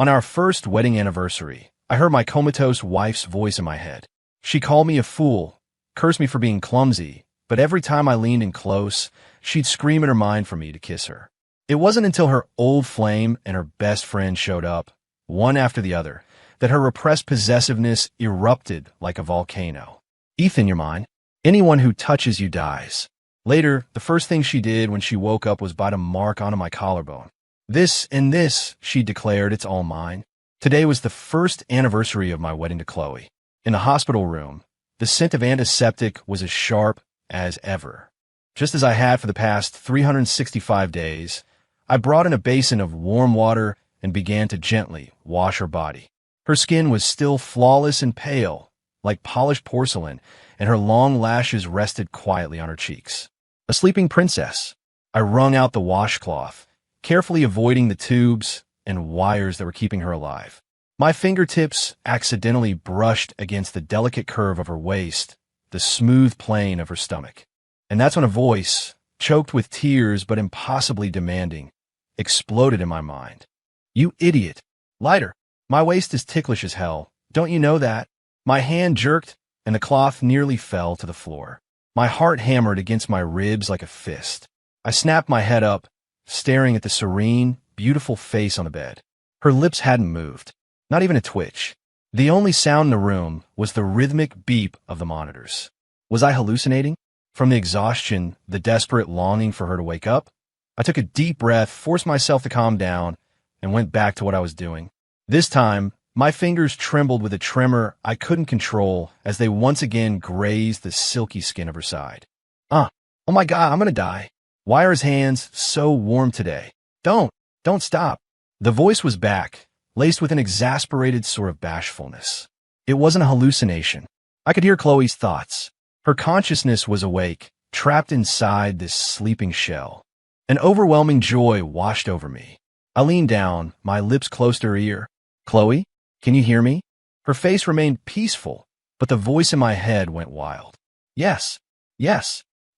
On our first wedding anniversary, I heard my comatose wife's voice in my head. She called me a fool, cursed me for being clumsy, but every time I leaned in close, she'd scream in her mind for me to kiss her. It wasn't until her old flame and her best friend showed up, one after the other, that her repressed possessiveness erupted like a volcano. Ethan, you're mine. Anyone who touches you dies. Later, the first thing she did when she woke up was bite a mark onto my collarbone. This and this, she declared, it's all mine. Today was the first anniversary of my wedding to Chloe. In the hospital room, the scent of antiseptic was as sharp as ever. Just as I had for the past 365 days, I brought in a basin of warm water and began to gently wash her body. Her skin was still flawless and pale, like polished porcelain, and her long lashes rested quietly on her cheeks. A sleeping princess. I wrung out the washcloth, carefully avoiding the tubes and wires that were keeping her alive. My fingertips accidentally brushed against the delicate curve of her waist, the smooth plane of her stomach. And that's when a voice, choked with tears but impossibly demanding, exploded in my mind. You idiot. Lighter. My waist is ticklish as hell. Don't you know that? My hand jerked, and the cloth nearly fell to the floor. My heart hammered against my ribs like a fist. I snapped my head up, staring at the serene, beautiful face on the bed. Her lips hadn't moved, not even a twitch. The only sound in the room was the rhythmic beep of the monitors. Was I hallucinating? From the exhaustion, the desperate longing for her to wake up? I took a deep breath, forced myself to calm down, and went back to what I was doing. This time, my fingers trembled with a tremor I couldn't control as they once again grazed the silky skin of her side. Oh my God, I'm gonna die. Why are his hands so warm today? Don't stop. The voice was back, laced with an exasperated sort of bashfulness. It wasn't a hallucination. I could hear Chloe's thoughts. Her consciousness was awake, trapped inside this sleeping shell. An overwhelming joy washed over me. I leaned down, my lips close to her ear. Chloe, can you hear me? Her face remained peaceful, but the voice in my head went wild. Yes,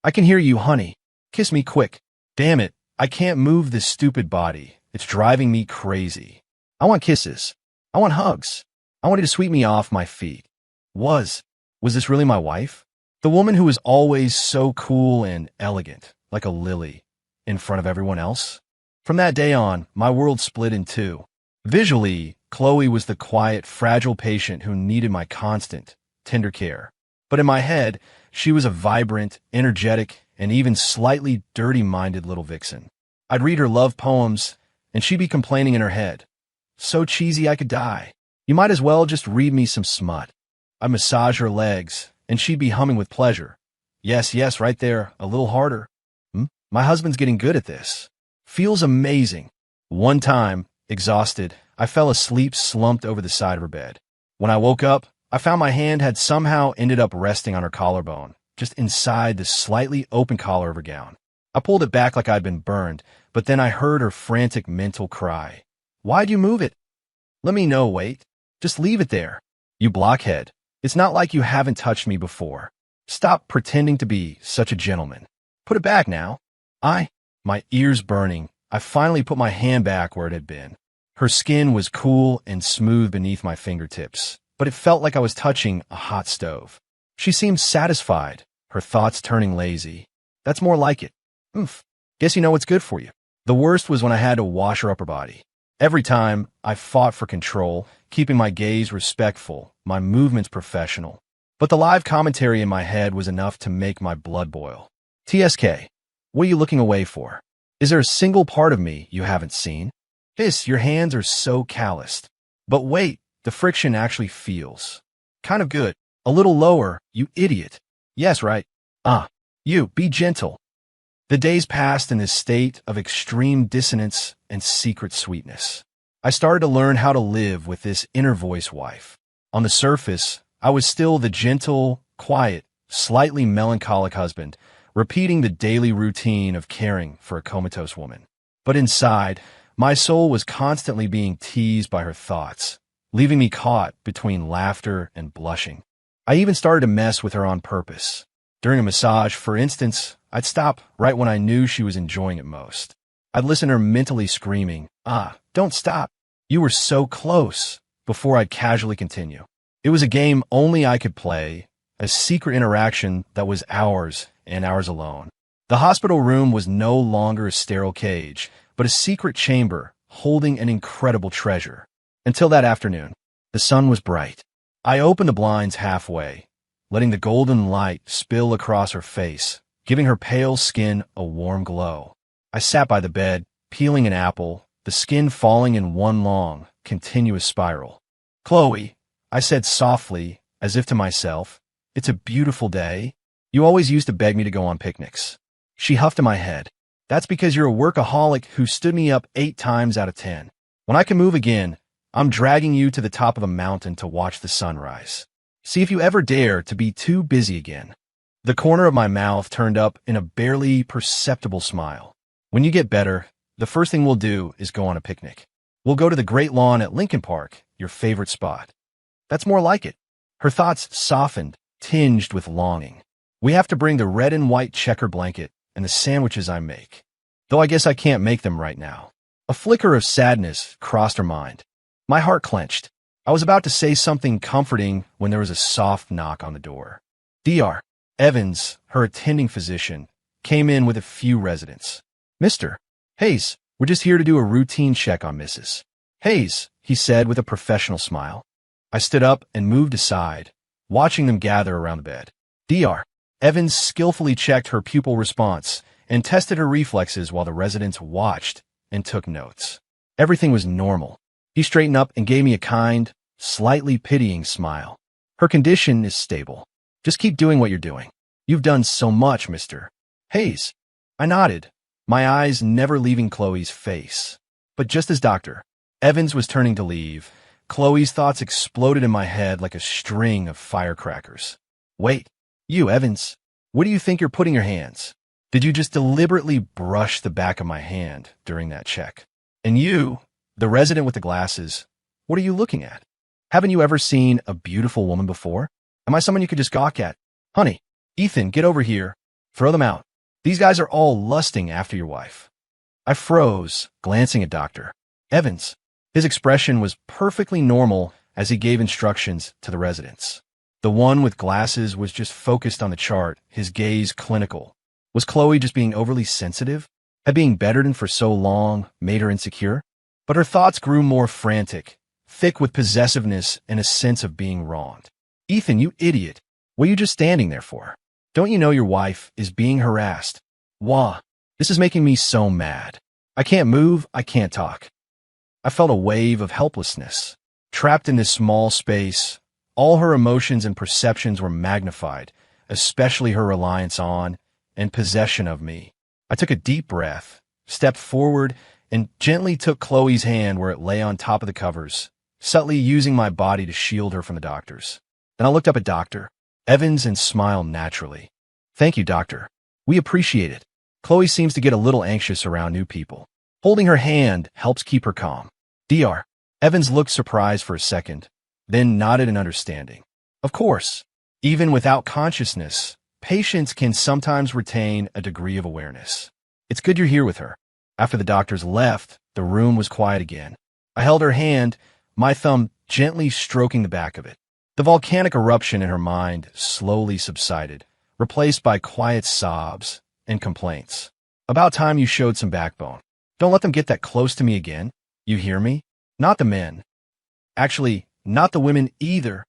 I can hear you, honey. Kiss me quick. Damn it, I can't move this stupid body. It's driving me crazy. I want kisses. I want hugs. I want you to sweep me off my feet. Was this really my wife? The woman who was always so cool and elegant, like a lily, in front of everyone else? From that day on, my world split in two. Visually, Chloe was the quiet, fragile patient who needed my constant, tender care. But in my head, she was a vibrant, energetic, and even slightly dirty-minded little vixen. I'd read her love poems, and she'd be complaining in her head. So cheesy I could die. You might as well just read me some smut. I'd massage her legs, and she'd be humming with pleasure. Yes, right there, a little harder. My husband's getting good at this. Feels amazing. One time, exhausted, I fell asleep slumped over the side of her bed. When I woke up, I found my hand had somehow ended up resting on her collarbone, just inside the slightly open collar of her gown. I pulled it back like I'd been burned, but then I heard her frantic mental cry. Why'd you move it? Let me know, wait. Just leave it there. You blockhead. It's not like you haven't touched me before. Stop pretending to be such a gentleman. Put it back now. My ears burning, I finally put my hand back where it had been. Her skin was cool and smooth beneath my fingertips, but it felt like I was touching a hot stove. She seemed satisfied, her thoughts turning lazy. That's more like it. Guess you know what's good for you. The worst was when I had to wash her upper body. Every time, I fought for control, keeping my gaze respectful, my movements professional. But the live commentary in my head was enough to make my blood boil. TSK, what are you looking away for? Is there a single part of me you haven't seen? Your hands are so calloused. But wait, the friction actually feels kind of good. A little lower, you idiot. Yes, right. You, be gentle. The days passed in this state of extreme dissonance and secret sweetness. I started to learn how to live with this inner voice wife. On the surface, I was still the gentle, quiet, slightly melancholic husband, repeating the daily routine of caring for a comatose woman. But inside, my soul was constantly being teased by her thoughts, leaving me caught between laughter and blushing. I even started to mess with her on purpose. During a massage, for instance, I'd stop right when I knew she was enjoying it most. I'd listen to her mentally screaming, don't stop. You were so close, before I'd casually continue. It was a game only I could play, a secret interaction that was ours and ours alone. The hospital room was no longer a sterile cage, but a secret chamber holding an incredible treasure. Until that afternoon, the sun was bright. I opened the blinds halfway, letting the golden light spill across her face, giving her pale skin a warm glow. I sat by the bed, peeling an apple, the skin falling in one long, continuous spiral. "Chloe," I said softly, as if to myself, "it's a beautiful day. You always used to beg me to go on picnics." She huffed in my head. "That's because you're a workaholic who stood me up 8 times out of 10. When I can move again, I'm dragging you to the top of a mountain to watch the sunrise. See if you ever dare to be too busy again." The corner of my mouth turned up in a barely perceptible smile. "When you get better, the first thing we'll do is go on a picnic. We'll go to the Great Lawn at Lincoln Park, your favorite spot." "That's more like it." Her thoughts softened, tinged with longing. "We have to bring the red and white checker blanket and the sandwiches I make. Though I guess I can't make them right now." A flicker of sadness crossed her mind. My heart clenched. I was about to say something comforting when there was a soft knock on the door. Dr. Evans, her attending physician, came in with a few residents. "Mr. Hayes, we're just here to do a routine check on Mrs. Hayes," he said with a professional smile. I stood up and moved aside, watching them gather around the bed. Dr. Evans skillfully checked her pupil response and tested her reflexes while the residents watched and took notes. Everything was normal. He straightened up and gave me a kind, slightly pitying smile. "Her condition is stable. Just keep doing what you're doing. You've done so much, Mr. Hayes." I nodded, my eyes never leaving Chloe's face. But just as Dr. Evans was turning to leave, Chloe's thoughts exploded in my head like a string of firecrackers. "Wait, you, Evans, where do you think you're putting your hands? Did you just deliberately brush the back of my hand during that check? And you, the resident with the glasses, what are you looking at? Haven't you ever seen a beautiful woman before? Am I someone you could just gawk at? Honey, Ethan, get over here. Throw them out. These guys are all lusting after your wife." I froze, glancing at Dr. Evans. His expression was perfectly normal as he gave instructions to the residents. The one with glasses was just focused on the chart, his gaze clinical. Was Chloe just being overly sensitive? Had being bettered for so long made her insecure? But her thoughts grew more frantic, thick with possessiveness and a sense of being wronged. "Ethan, you idiot. What are you just standing there for? Don't you know your wife is being harassed? Wah, this is making me so mad. I can't move, I can't talk." I felt a wave of helplessness. Trapped in this small space, all her emotions and perceptions were magnified, especially her reliance on and possession of me. I took a deep breath, stepped forward, and gently took Chloe's hand where it lay on top of the covers, subtly using my body to shield her from the doctors. Then I looked up at Dr. Evans and smiled naturally. "Thank you, doctor. We appreciate it." Chloe seems to get a little anxious around new people. Holding her hand helps keep her calm. Dr. Evans looked surprised for a second, then nodded in understanding. "Of course, even without consciousness, patients can sometimes retain a degree of awareness. It's good you're here with her." After the doctors left, the room was quiet again. I held her hand, my thumb gently stroking the back of it. The volcanic eruption in her mind slowly subsided, replaced by quiet sobs and complaints. "About time you showed some backbone. Don't let them get that close to me again. You hear me? Not the men. Actually, not the women either."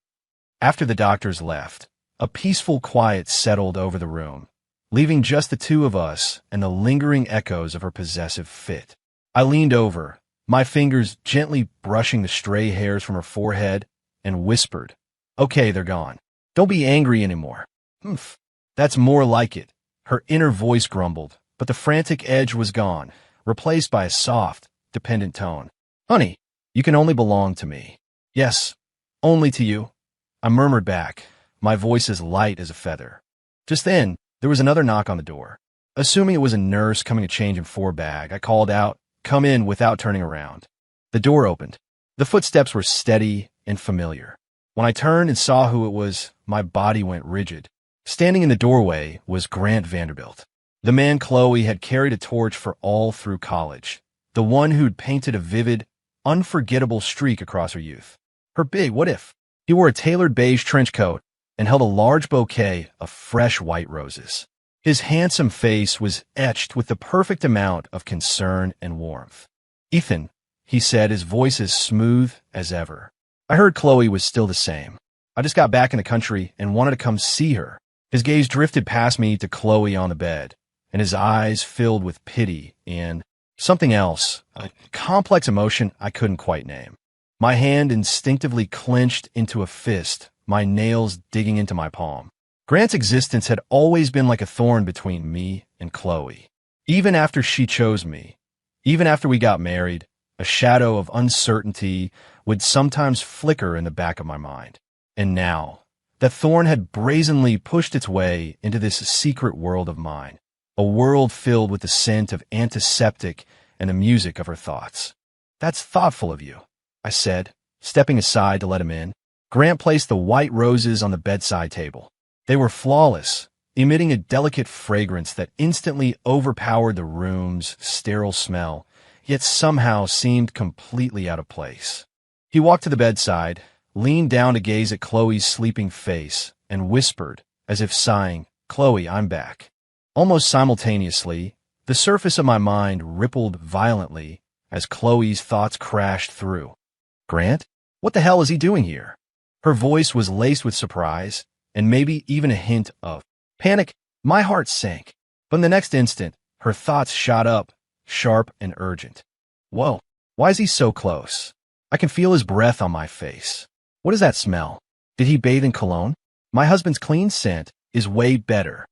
After the doctors left, a peaceful quiet settled over the room, leaving just the two of us and the lingering echoes of her possessive fit. I leaned over, my fingers gently brushing the stray hairs from her forehead, and whispered, "Okay, they're gone. Don't be angry anymore." "Humph, that's more like it." Her inner voice grumbled, but the frantic edge was gone, replaced by a soft, dependent tone. "Honey, you can only belong to me." "Yes, only to you," I murmured back, my voice as light as a feather. Just then, there was another knock on the door. Assuming it was a nurse coming to change in 4-bag, I called out, "Come in," without turning around. The door opened. The footsteps were steady and familiar. When I turned and saw who it was, my body went rigid. Standing in the doorway was Grant Vanderbilt, the man Chloe had carried a torch for all through college, the one who'd painted a vivid, unforgettable streak across her youth. Her big what if? He wore a tailored beige trench coat and held a large bouquet of fresh white roses. His handsome face was etched with the perfect amount of concern and warmth. "Ethan," he said, his voice as smooth as ever. I heard Chloe was still the same. I just got back in the country and wanted to come see her. His gaze drifted past me to Chloe on the bed, and his eyes filled with pity and something else, a complex emotion I couldn't quite name. My hand instinctively clenched into a fist, my nails digging into my palm. Grant's existence had always been like a thorn between me and Chloe. Even after she chose me, even after we got married, a shadow of uncertainty would sometimes flicker in the back of my mind. And now, that thorn had brazenly pushed its way into this secret world of mine, a world filled with the scent of antiseptic and the music of her thoughts. "That's thoughtful of you," I said, stepping aside to let him in. Grant placed the white roses on the bedside table. They were flawless, emitting a delicate fragrance that instantly overpowered the room's sterile smell, yet somehow seemed completely out of place. He walked to the bedside, leaned down to gaze at Chloe's sleeping face, and whispered, as if sighing, "Chloe, I'm back." Almost simultaneously, the surface of my mind rippled violently as Chloe's thoughts crashed through. "Grant? What the hell is he doing here?" Her voice was laced with surprise, and maybe even a hint of panic. My heart sank, but in the next instant, her thoughts shot up, sharp and urgent. "Whoa, why is he so close? I can feel his breath on my face. What is that smell? Did he bathe in cologne? My husband's clean scent is way better.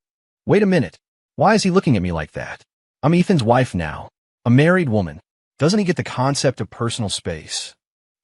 Wait a minute, why is he looking at me like that? I'm Ethan's wife now, a married woman. Doesn't he get the concept of personal space?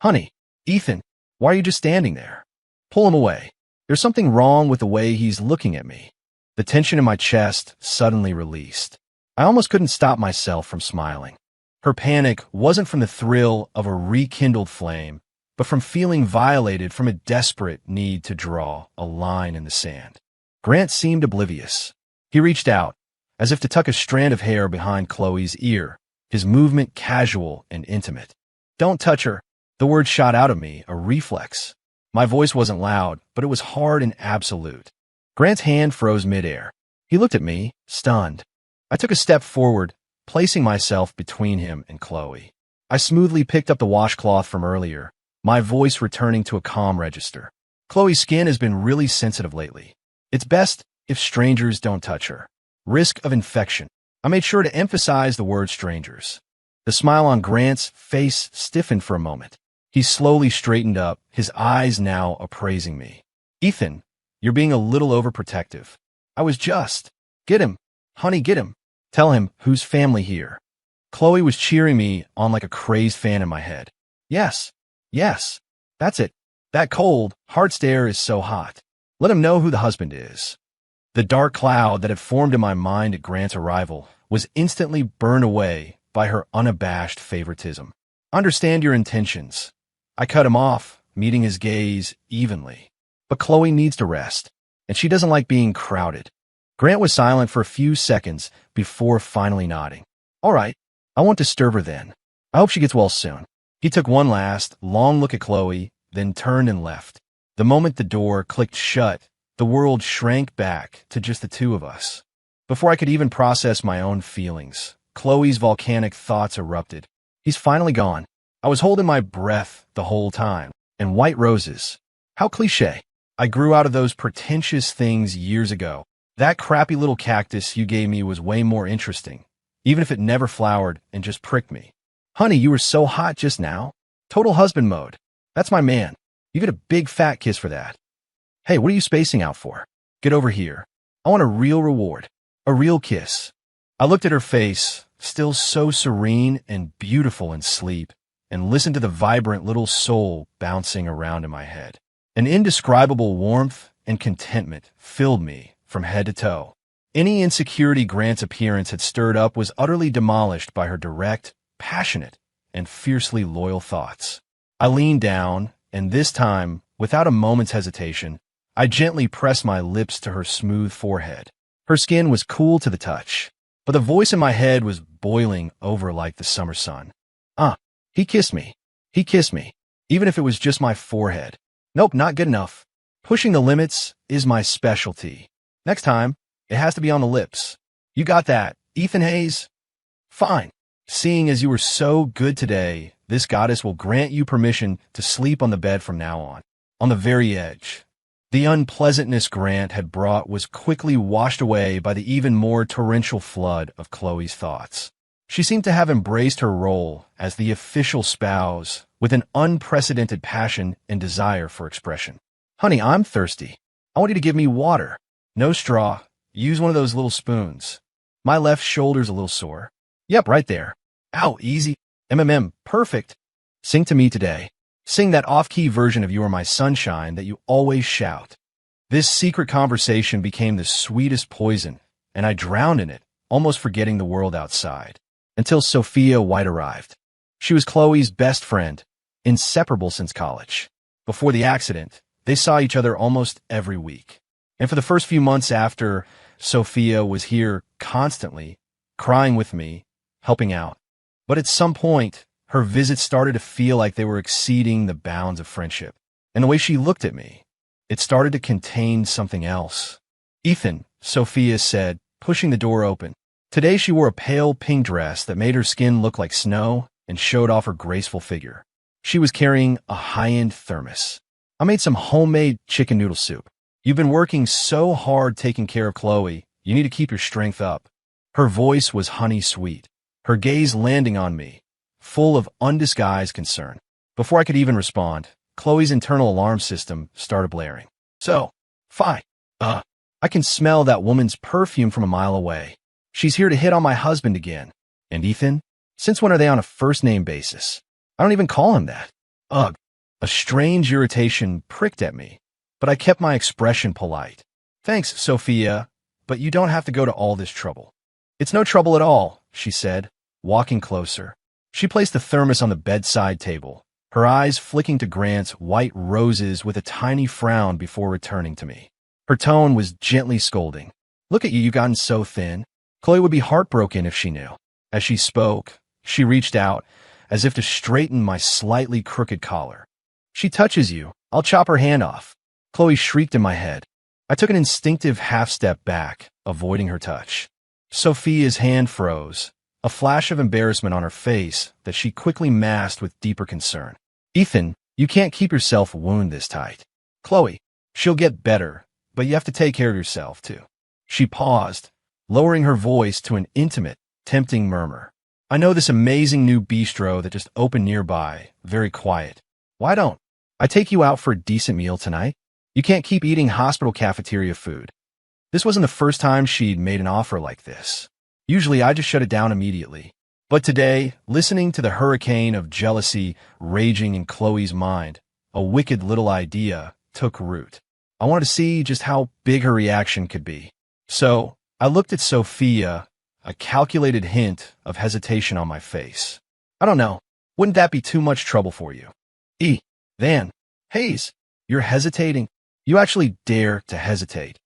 Honey, Ethan, why are you just standing there? Pull him away. There's something wrong with the way he's looking at me." The tension in my chest suddenly released. I almost couldn't stop myself from smiling. Her panic wasn't from the thrill of a rekindled flame, but from feeling violated, from a desperate need to draw a line in the sand. Grant seemed oblivious. He reached out, as if to tuck a strand of hair behind Chloe's ear, his movement casual and intimate. "Don't touch her." The word shot out of me, a reflex. My voice wasn't loud, but it was hard and absolute. Grant's hand froze midair. He looked at me, stunned. I took a step forward, placing myself between him and Chloe. I smoothly picked up the washcloth from earlier, my voice returning to a calm register. "Chloe's skin has been really sensitive lately. It's best if strangers don't touch her. Risk of infection." I made sure to emphasize the word strangers. The smile on Grant's face stiffened for a moment. He slowly straightened up, his eyes now appraising me. "Ethan, you're being a little overprotective. I was just. Get him. Honey, get him. Tell him whose family here." Chloe was cheering me on like a crazed fan in my head. Yes, that's it. That cold, hard stare is so hot. Let him know who the husband is." The dark cloud that had formed in my mind at Grant's arrival was instantly burned away by her unabashed favoritism. "Understand your intentions." I cut him off, meeting his gaze evenly. "But Chloe needs to rest, and she doesn't like being crowded." Grant was silent for a few seconds before finally nodding. "All right, I won't disturb her then. I hope she gets well soon." He took one last, long look at Chloe, then turned and left. The moment the door clicked shut, the world shrank back to just the two of us. Before I could even process my own feelings, Chloe's volcanic thoughts erupted. "He's finally gone. I was holding my breath the whole time. And white roses. How cliché. I grew out of those pretentious things years ago. That crappy little cactus you gave me was way more interesting, even if it never flowered and just pricked me. Honey, you were so hot just now. Total husband mode. That's my man. You get a big fat kiss for that. Hey, what are you spacing out for? Get over here. I want a real reward. A real kiss." I looked at her face, still so serene and beautiful in sleep, and listened to the vibrant little soul bouncing around in my head. An indescribable warmth and contentment filled me from head to toe. Any insecurity Grant's appearance had stirred up was utterly demolished by her direct, passionate, and fiercely loyal thoughts. I leaned down, and this time, without a moment's hesitation, I gently pressed my lips to her smooth forehead. Her skin was cool to the touch, but the voice in my head was boiling over like the summer sun. He kissed me. He kissed me, even if it was just my forehead. Nope, not good enough. Pushing the limits is my specialty. Next time, it has to be on the lips. You got that, Ethan Hayes? Fine. Seeing as you were so good today, this goddess will grant you permission to sleep on the bed from now on the very edge. The unpleasantness Grant had brought was quickly washed away by the even more torrential flood of Chloe's thoughts. She seemed to have embraced her role as the official spouse with an unprecedented passion and desire for expression. Honey, I'm thirsty. I want you to give me water. No straw. Use one of those little spoons. My left shoulder's a little sore. Yep, right there. Ow, easy. Perfect. Sing to me today. Sing that off-key version of You Are My Sunshine that you always shout. This secret conversation became the sweetest poison, and I drowned in it, almost forgetting the world outside. Until Sophia White arrived. She was Chloe's best friend, inseparable since college. Before the accident, they saw each other almost every week. And for the first few months after, Sophia was here constantly, crying with me, helping out. But at some point, her visits started to feel like they were exceeding the bounds of friendship. And the way she looked at me, it started to contain something else. Ethan, Sophia said, pushing the door open. Today she wore a pale pink dress that made her skin look like snow and showed off her graceful figure. She was carrying a high-end thermos. I made some homemade chicken noodle soup. You've been working so hard taking care of Chloe, you need to keep your strength up. Her voice was honey sweet, her gaze landing on me, full of undisguised concern. Before I could even respond, Chloe's internal alarm system started blaring. So, fine. I can smell that woman's perfume from a mile away. She's here to hit on my husband again. And Ethan? Since when are they on a first-name basis? I don't even call him that. Ugh. A strange irritation pricked at me, but I kept my expression polite. Thanks, Sophia, but you don't have to go to all this trouble. It's no trouble at all, she said, walking closer. She placed the thermos on the bedside table, her eyes flicking to Grant's white roses with a tiny frown before returning to me. Her tone was gently scolding. Look at you, you've gotten so thin. Chloe would be heartbroken if she knew. As she spoke, she reached out, as if to straighten my slightly crooked collar. She touches you, I'll chop her hand off. Chloe shrieked in my head. I took an instinctive half-step back, avoiding her touch. Sophia's hand froze, a flash of embarrassment on her face that she quickly masked with deeper concern. Ethan, you can't keep yourself wound this tight. Chloe, she'll get better, but you have to take care of yourself, too. She paused, lowering her voice to an intimate, tempting murmur. I know this amazing new bistro that just opened nearby, very quiet. Why don't I take you out for a decent meal tonight? You can't keep eating hospital cafeteria food. This wasn't the first time she'd made an offer like this. Usually I just shut it down immediately. But today, listening to the hurricane of jealousy raging in Chloe's mind, a wicked little idea took root. I wanted to see just how big her reaction could be. So, I looked at Sophia, a calculated hint of hesitation on my face. I don't know. Wouldn't that be too much trouble for you? Van Hayes, you're hesitating. You actually dare to hesitate.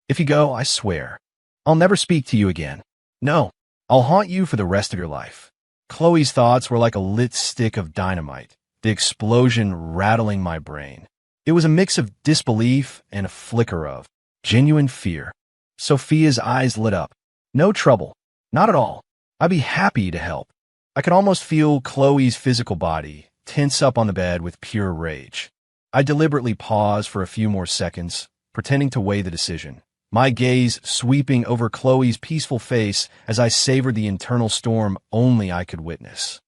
If you go, I swear, I'll never speak to you again. No, I'll haunt you for the rest of your life. Chloe's thoughts were like a lit stick of dynamite, the explosion rattling my brain. It was a mix of disbelief and a flicker of genuine fear. Sophia's eyes lit up. No trouble. Not at all. I'd be happy to help. I could almost feel Chloe's physical body tense up on the bed with pure rage. I deliberately paused for a few more seconds, pretending to weigh the decision, my gaze sweeping over Chloe's peaceful face as I savored the internal storm only I could witness.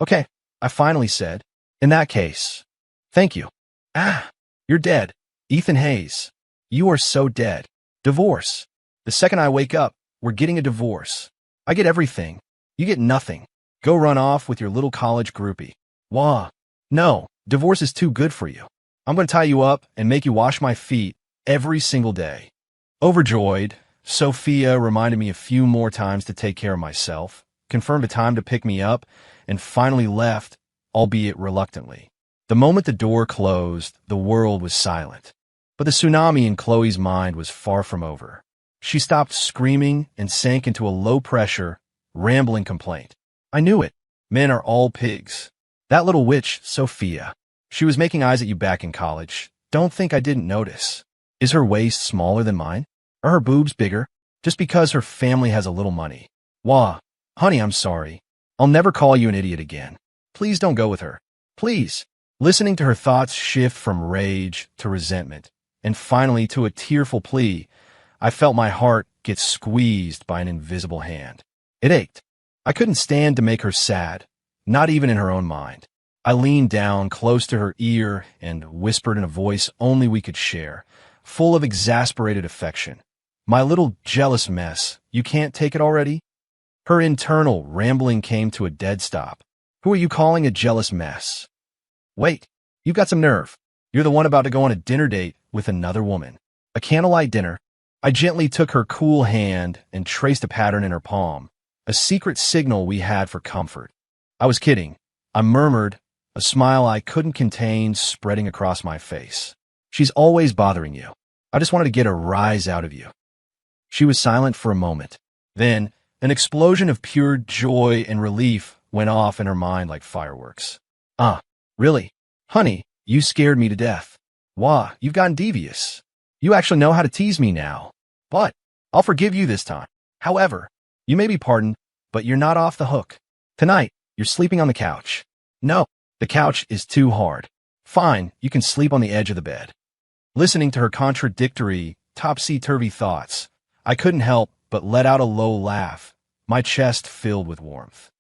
Okay, I finally said. In that case, thank you. You're dead. Ethan Hayes. You are so dead. Divorce. The second I wake up, we're getting a divorce. I get everything. You get nothing. Go run off with your little college groupie. Wah. No, divorce is too good for you. I'm going to tie you up and make you wash my feet every single day. Overjoyed, Sophia reminded me a few more times to take care of myself, confirmed a time to pick me up, and finally left, albeit reluctantly. The moment the door closed, the world was silent. But the tsunami in Chloe's mind was far from over. She stopped screaming and sank into a low-pressure, rambling complaint. I knew it. Men are all pigs. That little witch, Sophia. She was making eyes at you back in college. Don't think I didn't notice. Is her waist smaller than mine? Are her boobs bigger? Just because her family has a little money. Wah. Honey, I'm sorry. I'll never call you an idiot again. Please don't go with her. Please. Listening to her thoughts shift from rage to resentment, and finally to a tearful plea, I felt my heart get squeezed by an invisible hand. It ached. I couldn't stand to make her sad, not even in her own mind. I leaned down close to her ear and whispered in a voice only we could share, full of exasperated affection. My little jealous mess, you can't take it already? Her internal rambling came to a dead stop. Who are you calling a jealous mess? Wait, you've got some nerve. You're the one about to go on a dinner date with another woman. A candlelight dinner. I gently took her cool hand and traced a pattern in her palm, a secret signal we had for comfort. I was kidding. I murmured, a smile I couldn't contain spreading across my face. She's always bothering you. I just wanted to get a rise out of you. She was silent for a moment. Then, an explosion of pure joy and relief went off in her mind like fireworks. Really? Honey, you scared me to death. Wah, you've gotten devious. You actually know how to tease me now. But I'll forgive you this time. However, you may be pardoned, but you're not off the hook. Tonight, you're sleeping on the couch. No, the couch is too hard. Fine, you can sleep on the edge of the bed. Listening to her contradictory, topsy-turvy thoughts, I couldn't help but let out a low laugh, my chest filled with warmth.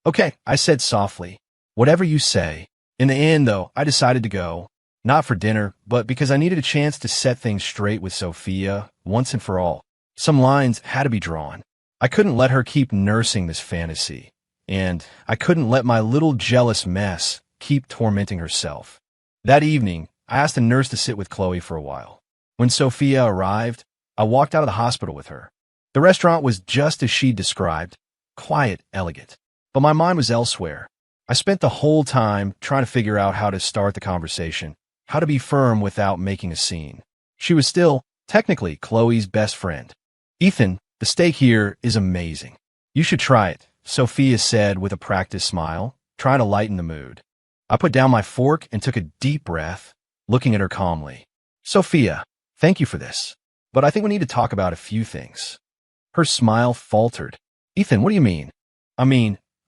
Okay, I said softly. Whatever you say. In the end, though, I decided to go. Not for dinner, but because I needed a chance to set things straight with Sophia, once and for all. Some lines had to be drawn. I couldn't let her keep nursing this fantasy. And I couldn't let my little jealous mess keep tormenting herself. That evening, I asked a nurse to sit with Chloe for a while. When Sophia arrived, I walked out of the hospital with her. The restaurant was just as she described, quiet, elegant. But my mind was elsewhere. I spent the whole time trying to figure out how to start the conversation, how to be firm without making a scene. She was still, technically, Chloe's best friend. Ethan, the steak here is amazing. You should try it, Sophia said with a practiced smile, trying to lighten the mood. I put down my fork and took a deep breath, looking at her calmly. Sophia, thank you for this, but I think we need to talk about a few things. Her smile faltered. Ethan, what do you mean?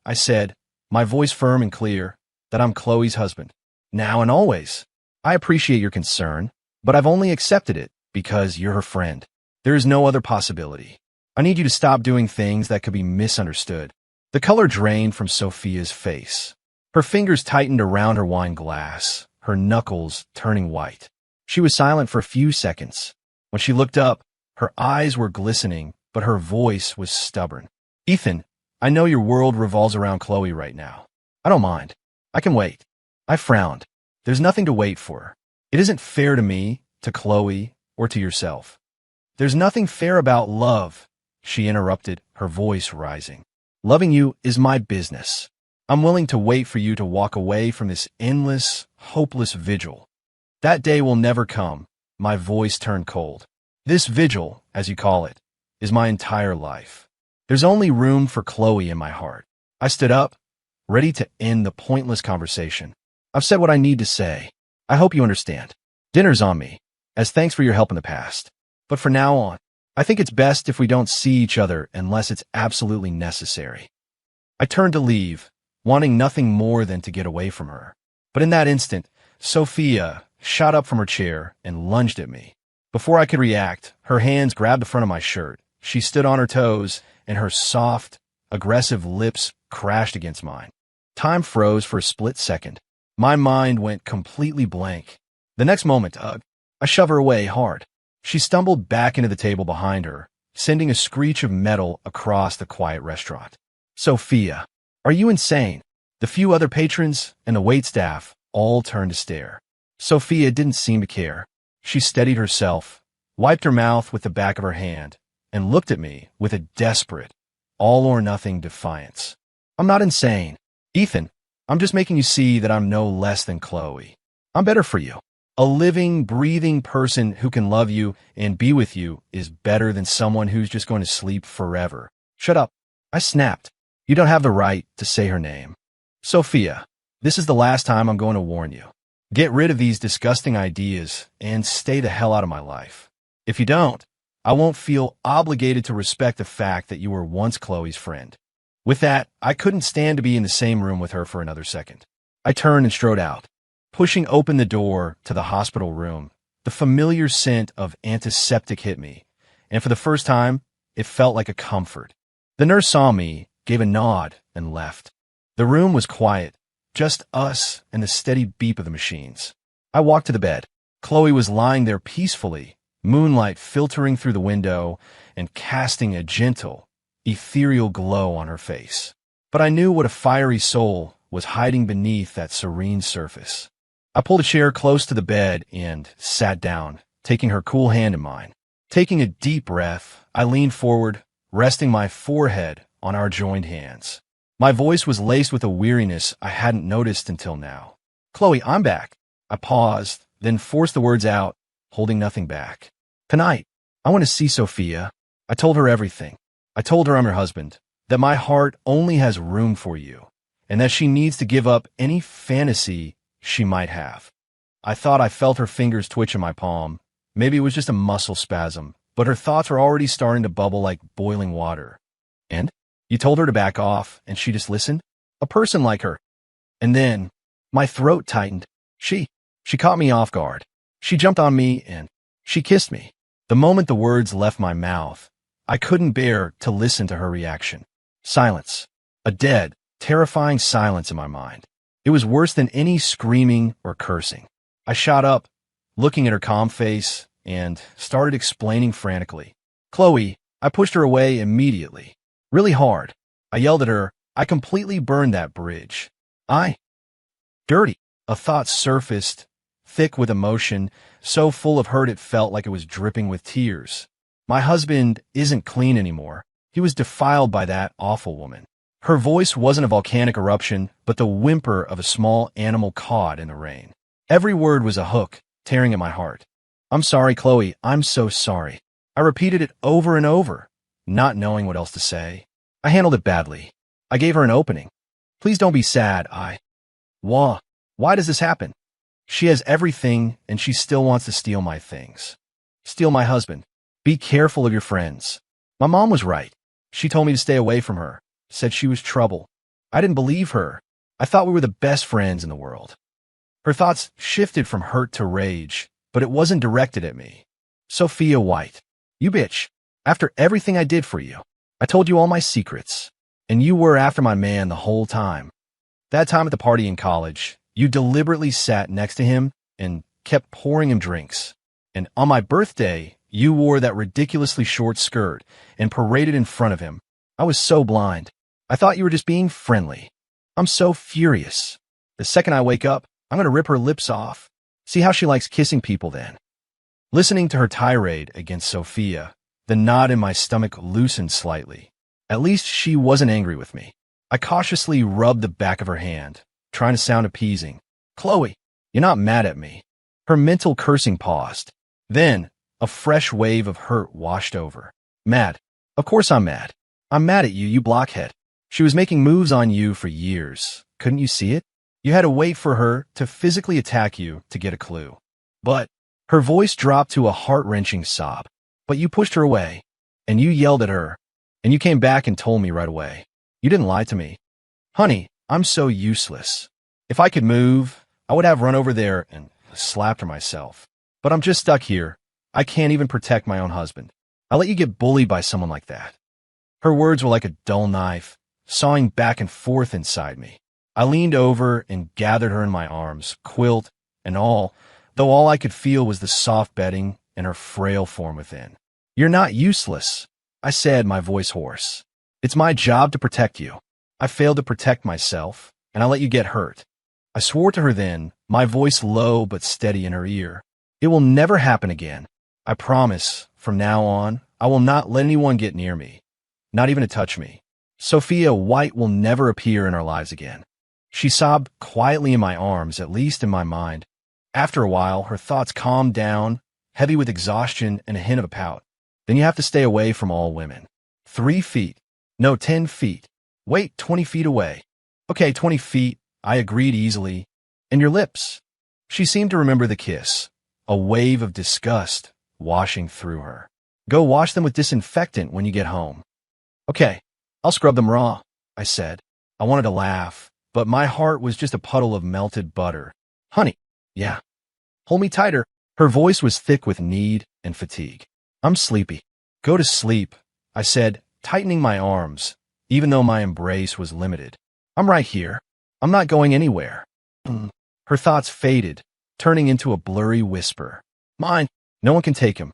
I said, my voice firm and clear, that I'm Chloe's husband. Now and always. I appreciate your concern, but I've only accepted it because you're her friend. There is no other possibility. I need you to stop doing things that could be misunderstood. The color drained from Sophia's face. Her fingers tightened around her wine glass, her knuckles turning white. She was silent for a few seconds. When she looked up, her eyes were glistening, but her voice was stubborn. Ethan, I know your world revolves around Chloe right now. I don't mind. I can wait. I frowned. There's nothing to wait for. It isn't fair to me, to Chloe, or to yourself. There's nothing fair about love, she interrupted, her voice rising. Loving you is my business. I'm willing to wait for you to walk away from this endless, hopeless vigil. That day will never come. My voice turned cold. This vigil, as you call it, is my entire life. There's only room for Chloe in my heart. I stood up, ready to end the pointless conversation. I've said what I need to say. I hope you understand. Dinner's on me, as thanks for your help in the past. But from now on, I think it's best if we don't see each other unless it's absolutely necessary. I turned to leave, wanting nothing more than to get away from her. But in that instant, Sophia shot up from her chair and lunged at me. Before I could react, her hands grabbed the front of my shirt. She stood on her toes, and her soft, aggressive lips crashed against mine. Time froze for a split second. My mind went completely blank. The next moment, I shoved her away hard. She stumbled back into the table behind her, sending a screech of metal across the quiet restaurant. Sophia, are you insane? The few other patrons and the waitstaff all turned to stare. Sophia didn't seem to care. She steadied herself, wiped her mouth with the back of her hand, and looked at me with a desperate, all-or-nothing defiance. I'm not insane. Ethan, I'm just making you see that I'm no less than Chloe. I'm better for you. A living, breathing person who can love you and be with you is better than someone who's just going to sleep forever. Shut up. I snapped. You don't have the right to say her name. Sophia, This is the last time I'm going to warn you. Get rid of these disgusting ideas and stay the hell out of my life. If you don't, I won't feel obligated to respect the fact that you were once Chloe's friend. With that, I couldn't stand to be in the same room with her for another second. I turned and strode out. Pushing open the door to the hospital room, the familiar scent of antiseptic hit me, and for the first time, it felt like a comfort. The nurse saw me, gave a nod, and left. The room was quiet, just us and the steady beep of the machines. I walked to the bed. Chloe was lying there peacefully, moonlight filtering through the window and casting a gentle, ethereal glow on her face. But I knew what a fiery soul was hiding beneath that serene surface. I pulled a chair close to the bed and sat down, taking her cool hand in mine. Taking a deep breath, I leaned forward, resting my forehead on our joined hands. My voice was laced with a weariness I hadn't noticed until now. "Chloe, I'm back." I paused, then forced the words out, holding nothing back. "Tonight, I want to see Sophia." I told her everything. I told her I'm her husband, that my heart only has room for you, and that she needs to give up any fantasy she might have. I thought I felt her fingers twitch in my palm. Maybe it was just a muscle spasm, but her thoughts were already starting to bubble like boiling water. "And? You told her to back off, and she just listened? A person like her." And then, my throat tightened. She caught me off guard. She jumped on me, and she kissed me. The moment the words left my mouth, I couldn't bear to listen to her reaction. Silence. A dead, terrifying silence in my mind. It was worse than any screaming or cursing. I shot up, looking at her calm face, and started explaining frantically. "Chloe," I pushed her away immediately. Really hard. I yelled at her, "I completely burned that bridge. Dirty." A thought surfaced, thick with emotion, so full of hurt it felt like it was dripping with tears. "My husband isn't clean anymore. He was defiled by that awful woman." Her voice wasn't a volcanic eruption, but the whimper of a small animal caught in the rain. Every word was a hook, tearing at my heart. "I'm sorry, Chloe, I'm so sorry." I repeated it over and over, not knowing what else to say. I handled it badly. I gave her an opening. "Please don't be sad, Why does this happen? She has everything, and she still wants to steal my things. Steal my husband. Be careful of your friends." My mom was right. She told me to stay away from her, said she was trouble. I didn't believe her. I thought we were the best friends in the world. Her thoughts shifted from hurt to rage, but it wasn't directed at me. "Sophia White, you bitch. After everything I did for you, I told you all my secrets, and you were after my man the whole time. That time at the party in college, you deliberately sat next to him and kept pouring him drinks. And on my birthday, you wore that ridiculously short skirt and paraded in front of him. I was so blind. I thought you were just being friendly. I'm so furious. The second I wake up, I'm going to rip her lips off. See how she likes kissing people then." Listening to her tirade against Sophia, the knot in my stomach loosened slightly. At least she wasn't angry with me. I cautiously rubbed the back of her hand, trying to sound appeasing. "Chloe, you're not mad at me." Her mental cursing paused. Then, a fresh wave of hurt washed over. "Mad? Of course I'm mad. I'm mad at you, you blockhead. She was making moves on you for years. Couldn't you see it? You had to wait for her to physically attack you to get a clue. But," her voice dropped to a heart-wrenching sob, "but you pushed her away, and you yelled at her, and you came back and told me right away. You didn't lie to me. Honey, I'm so useless. If I could move, I would have run over there and slapped her myself. But I'm just stuck here. I can't even protect my own husband. I let you get bullied by someone like that." Her words were like a dull knife, sawing back and forth inside me. I leaned over and gathered her in my arms, quilt and all, though all I could feel was the soft bedding and her frail form within. "You're not useless," I said, my voice hoarse. "It's my job to protect you. I failed to protect myself, and I let you get hurt." I swore to her then, my voice low but steady in her ear. "It will never happen again. I promise, from now on, I will not let anyone get near me, not even to touch me. Sophia White will never appear in our lives again." She sobbed quietly in my arms, at least in my mind. After a while, her thoughts calmed down, heavy with exhaustion and a hint of a pout. "Then you have to stay away from all women. 3 feet. No, 10 feet. Wait, 20 feet away. Okay, 20 feet. I agreed easily. And your lips? She seemed to remember the kiss, a wave of disgust washing through her. Go wash them with disinfectant when you get home. Okay, I'll scrub them raw, I said. I wanted to laugh, but my heart was just a puddle of melted butter. Honey, yeah. Hold me tighter. Her voice was thick with need and fatigue. I'm sleepy. Go to sleep, I said, tightening my arms, even though my embrace was limited. I'm right here. I'm not going anywhere. Her thoughts faded, turning into a blurry whisper. Mine. No one can take him.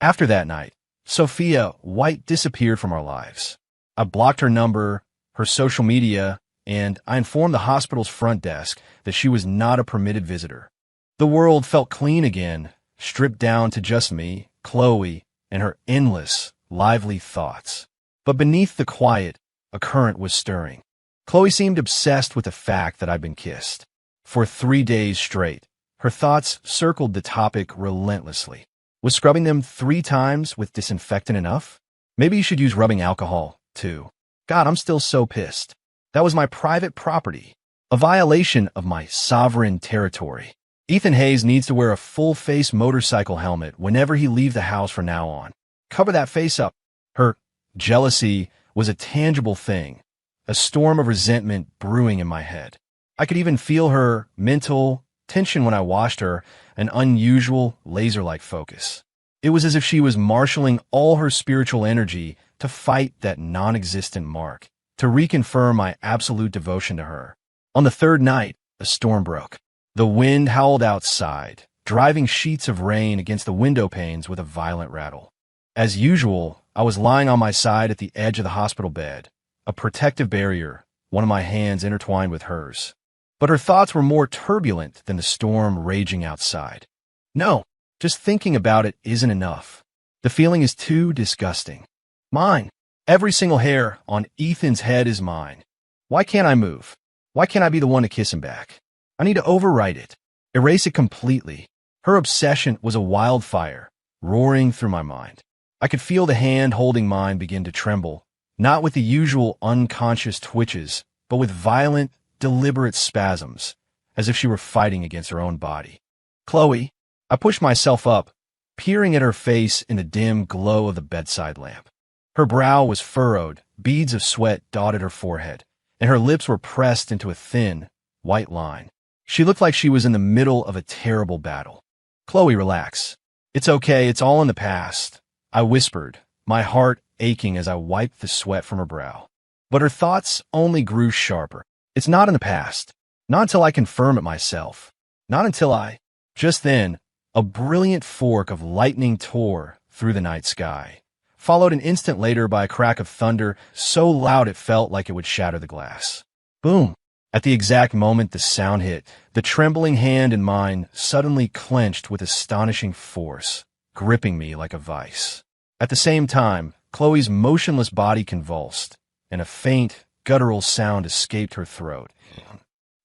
After that night, Sophia White disappeared from our lives. I blocked her number, her social media, and I informed the hospital's front desk that she was not a permitted visitor. The world felt clean again, stripped down to just me, Chloe, and her endless, lively thoughts. But beneath the quiet, a current was stirring. Chloe seemed obsessed with the fact that I'd been kissed. For 3 days straight, her thoughts circled the topic relentlessly. Was scrubbing them 3 times with disinfectant enough? Maybe you should use rubbing alcohol, too. God, I'm still so pissed. That was my private property, a violation of my sovereign territory. Ethan Hayes needs to wear a full-face motorcycle helmet whenever he leaves the house from now on. Cover that face up. Her jealousy was a tangible thing, a storm of resentment brewing in my head. I could even feel her mental tension when I watched her, an unusual, laser-like focus. It was as if she was marshaling all her spiritual energy to fight that non-existent mark, to reconfirm my absolute devotion to her. On the 3rd night, a storm broke. The wind howled outside, driving sheets of rain against the window panes with a violent rattle. As usual, I was lying on my side at the edge of the hospital bed, a protective barrier, one of my hands intertwined with hers. But her thoughts were more turbulent than the storm raging outside. No, just thinking about it isn't enough. The feeling is too disgusting. Mine. Every single hair on Ethan's head is mine. Why can't I move? Why can't I be the one to kiss him back? I need to overwrite it, erase it completely. Her obsession was a wildfire, roaring through my mind. I could feel the hand holding mine begin to tremble, not with the usual unconscious twitches, but with violent, deliberate spasms, as if she were fighting against her own body. Chloe, I pushed myself up, peering at her face in the dim glow of the bedside lamp. Her brow was furrowed, beads of sweat dotted her forehead, and her lips were pressed into a thin, white line. She looked like she was in the middle of a terrible battle. Chloe, relax. It's okay, it's all in the past, I whispered, my heart aching as I wiped the sweat from her brow. But her thoughts only grew sharper. It's not in the past. Not until I confirm it myself. Not until I... Just then, a brilliant fork of lightning tore through the night sky, followed an instant later by a crack of thunder so loud it felt like it would shatter the glass. Boom! At the exact moment the sound hit, the trembling hand in mine suddenly clenched with astonishing force, gripping me like a vice. At the same time, Chloe's motionless body convulsed, and a faint, guttural sound escaped her throat.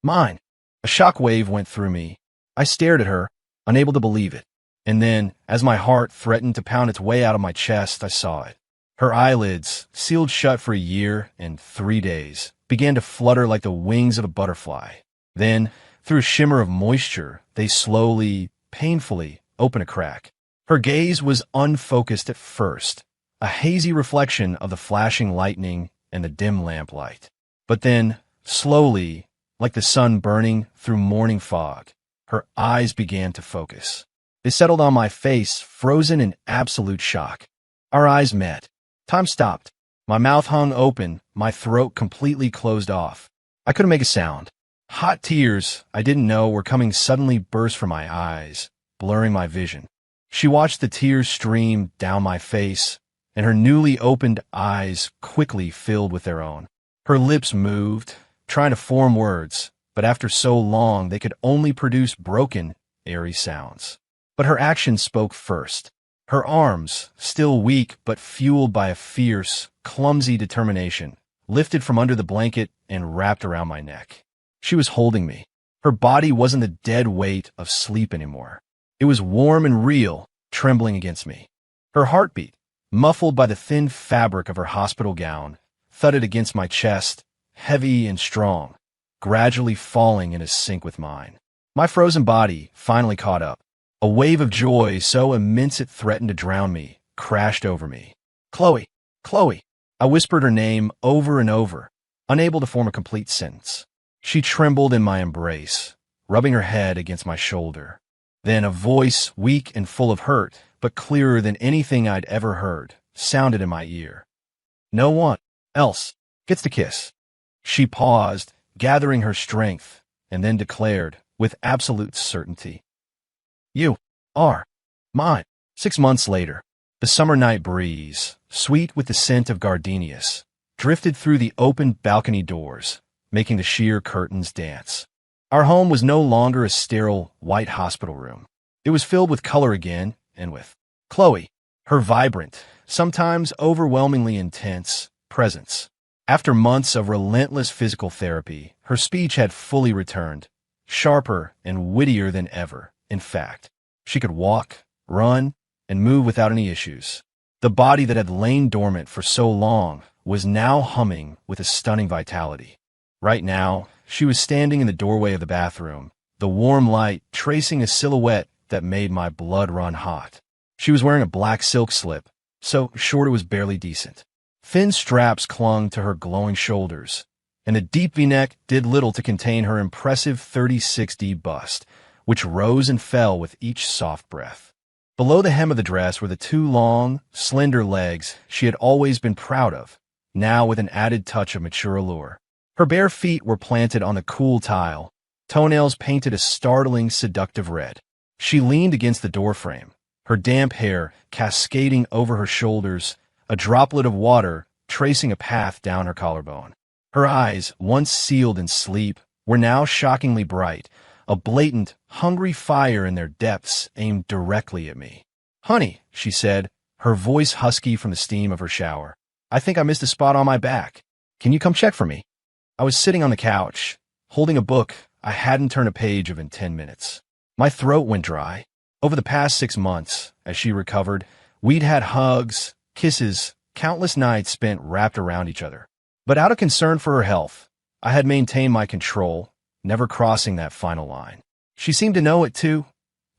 Mine! A shock wave went through me. I stared at her, unable to believe it. And then, as my heart threatened to pound its way out of my chest, I saw it. Her eyelids, sealed shut for a year and 3 days, began to flutter like the wings of a butterfly. Then, through a shimmer of moisture, they slowly, painfully, opened a crack. Her gaze was unfocused at first, a hazy reflection of the flashing lightning and the dim lamplight. But then, slowly, like the sun burning through morning fog, her eyes began to focus. They settled on my face, frozen in absolute shock. Our eyes met. Time stopped. My mouth hung open, my throat completely closed off. I couldn't make a sound. Hot tears I didn't know were coming suddenly burst from my eyes, blurring my vision. She watched the tears stream down my face, and her newly opened eyes quickly filled with their own. Her lips moved, trying to form words, but after so long they could only produce broken, airy sounds. But her actions spoke first. Her arms, still weak but fueled by a fierce, clumsy determination, lifted from under the blanket and wrapped around my neck. She was holding me. Her body wasn't the dead weight of sleep anymore. It was warm and real, trembling against me. Her heartbeat, muffled by the thin fabric of her hospital gown, thudded against my chest, heavy and strong. gradually falling into sync with mine. My frozen body finally caught up. A wave of joy so immense it threatened to drown me crashed over me. Chloe, Chloe. I whispered her name over and over, unable to form a complete sentence. She trembled in my embrace, rubbing her head against my shoulder. Then a voice, weak and full of hurt, but clearer than anything I'd ever heard, sounded in my ear. No one else gets to kiss. She paused, gathering her strength, and then declared, with absolute certainty, "You are mine." 6 months later, the summer night breeze, sweet with the scent of gardenias, drifted through the open balcony doors, making the sheer curtains dance. Our home was no longer a sterile, white hospital room. It was filled with color again, and with Chloe, her vibrant, sometimes overwhelmingly intense, presence. After months of relentless physical therapy, her speech had fully returned, sharper and wittier than ever. In fact, she could walk, run, and move without any issues. The body that had lain dormant for so long was now humming with a stunning vitality. Right now, she was standing in the doorway of the bathroom, the warm light tracing a silhouette that made my blood run hot. She was wearing a black silk slip, so short it was barely decent. Thin straps clung to her glowing shoulders, and the deep V-neck did little to contain her impressive 36D bust, which rose and fell with each soft breath. Below the hem of the dress were the two long, slender legs she had always been proud of, now with an added touch of mature allure. Her bare feet were planted on the cool tile, toenails painted a startling, seductive red. She leaned against the doorframe, her damp hair cascading over her shoulders, a droplet of water tracing a path down her collarbone. Her eyes, once sealed in sleep, were now shockingly bright, a blatant, hungry fire in their depths aimed directly at me. "Honey," she said, her voice husky from the steam of her shower, "I think I missed a spot on my back. Can you come check for me?" I was sitting on the couch, holding a book I hadn't turned a page of in 10 minutes. My throat went dry. Over the past 6 months, as she recovered, we'd had hugs, kisses, countless nights spent wrapped around each other. But out of concern for her health, I had maintained my control, never crossing that final line. She seemed to know it too,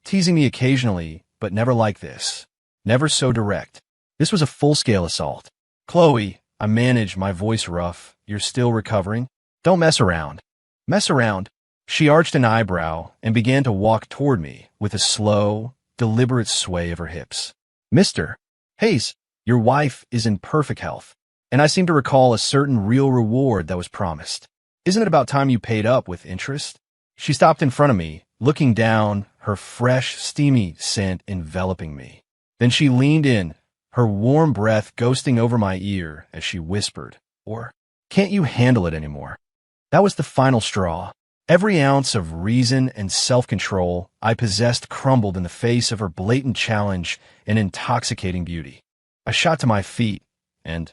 teasing me occasionally, but never like this. Never so direct. This was a full-scale assault. "Chloe," I managed, my voice rough, "you're still recovering? Don't mess around." "Mess around?" She arched an eyebrow and began to walk toward me with a slow, deliberate sway of her hips. "Mr. Hayes, your wife is in perfect health, and I seem to recall a certain real reward that was promised. Isn't it about time you paid up with interest?" She stopped in front of me, looking down, her fresh, steamy scent enveloping me. Then she leaned in, her warm breath ghosting over my ear as she whispered, "Or can't you handle it anymore?" That was the final straw. Every ounce of reason and self-control I possessed crumbled in the face of her blatant challenge and intoxicating beauty. I shot to my feet, and,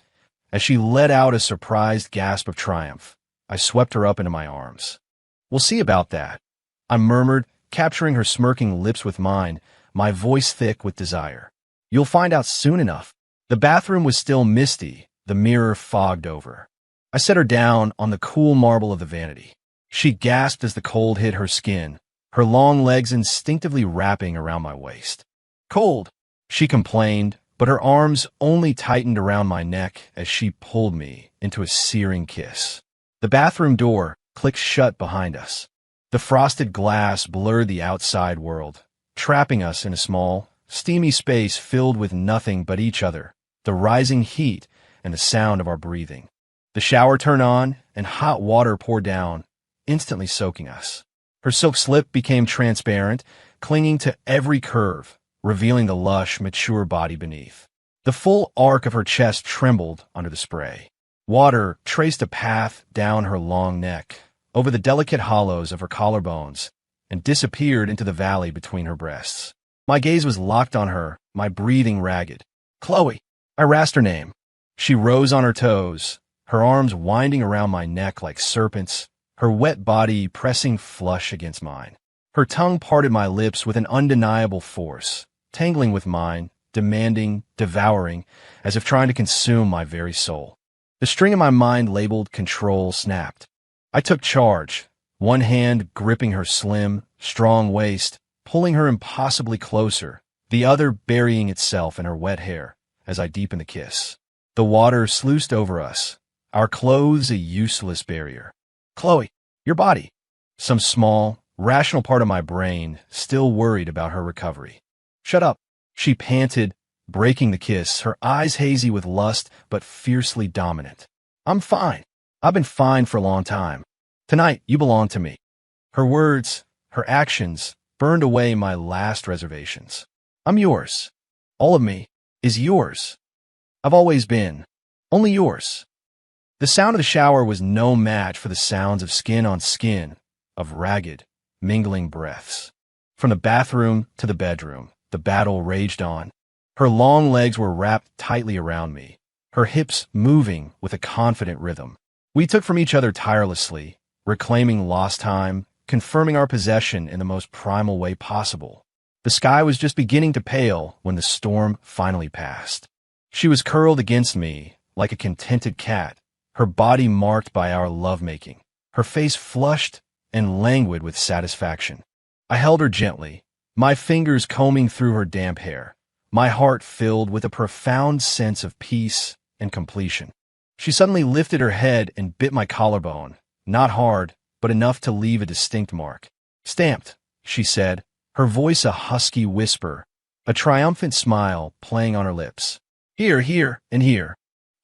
as she let out a surprised gasp of triumph, I swept her up into my arms. "We'll see about that," I murmured, capturing her smirking lips with mine, my voice thick with desire. "You'll find out soon enough." The bathroom was still misty, the mirror fogged over. I set her down on the cool marble of the vanity. She gasped as the cold hit her skin, her long legs instinctively wrapping around my waist. "Cold," she complained, but her arms only tightened around my neck as she pulled me into a searing kiss. The bathroom door clicked shut behind us. The frosted glass blurred the outside world, trapping us in a small, steamy space filled with nothing but each other, the rising heat, and the sound of our breathing. The shower turned on, and hot water poured down, instantly soaking us. Her silk slip became transparent, clinging to every curve, revealing the lush, mature body beneath. The full arc of her chest trembled under the spray. Water traced a path down her long neck, over the delicate hollows of her collarbones, and disappeared into the valley between her breasts. My gaze was locked on her, my breathing ragged. "Chloe!" I rasped her name. She rose on her toes, her arms winding around my neck like serpents, her wet body pressing flush against mine. Her tongue parted my lips with an undeniable force, tangling with mine, demanding, devouring, as if trying to consume my very soul. The string in my mind labeled control snapped. I took charge, one hand gripping her slim, strong waist, pulling her impossibly closer, the other burying itself in her wet hair as I deepened the kiss. The water sluiced over us, our clothes a useless barrier. Chloe, your body. Some small, rational part of my brain still worried about her recovery. Shut up, she panted, breaking the kiss, her eyes hazy with lust but fiercely dominant. I'm fine. I've been fine for a long time. Tonight, you belong to me. Her words, her actions, burned away my last reservations. I'm yours. All of me is yours. I've always been. Only yours. The sound of the shower was no match for the sounds of skin on skin, of ragged, mingling breaths. From the bathroom to the bedroom, the battle raged on. Her long legs were wrapped tightly around me, her hips moving with a confident rhythm. We took from each other tirelessly, reclaiming lost time, confirming our possession in the most primal way possible. The sky was just beginning to pale when the storm finally passed. She was curled against me like a contented cat, her body marked by our lovemaking, her face flushed and languid with satisfaction. I held her gently, my fingers combing through her damp hair, my heart filled with a profound sense of peace and completion. She suddenly lifted her head and bit my collarbone, not hard, but enough to leave a distinct mark. Stamped, she said, her voice a husky whisper, a triumphant smile playing on her lips. Here, here, and here.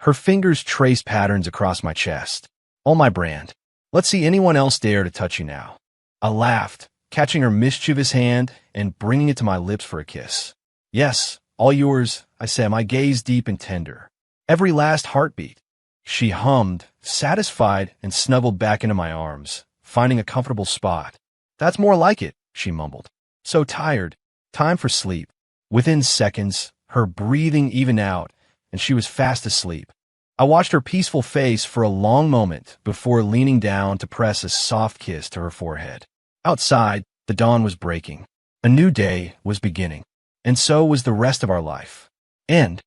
Her fingers traced patterns across my chest. All my brand. Let's see anyone else dare to touch you now. I laughed, catching her mischievous hand and bringing it to my lips for a kiss. Yes, all yours, I said, my gaze deep and tender. Every last heartbeat. She hummed, satisfied, and snuggled back into my arms, finding a comfortable spot. That's more like it, she mumbled. So tired. Time for sleep. Within seconds, her breathing evened out, and she was fast asleep. I watched her peaceful face for a long moment before leaning down to press a soft kiss to her forehead. Outside, the dawn was breaking. A new day was beginning. And so was the rest of our life. End.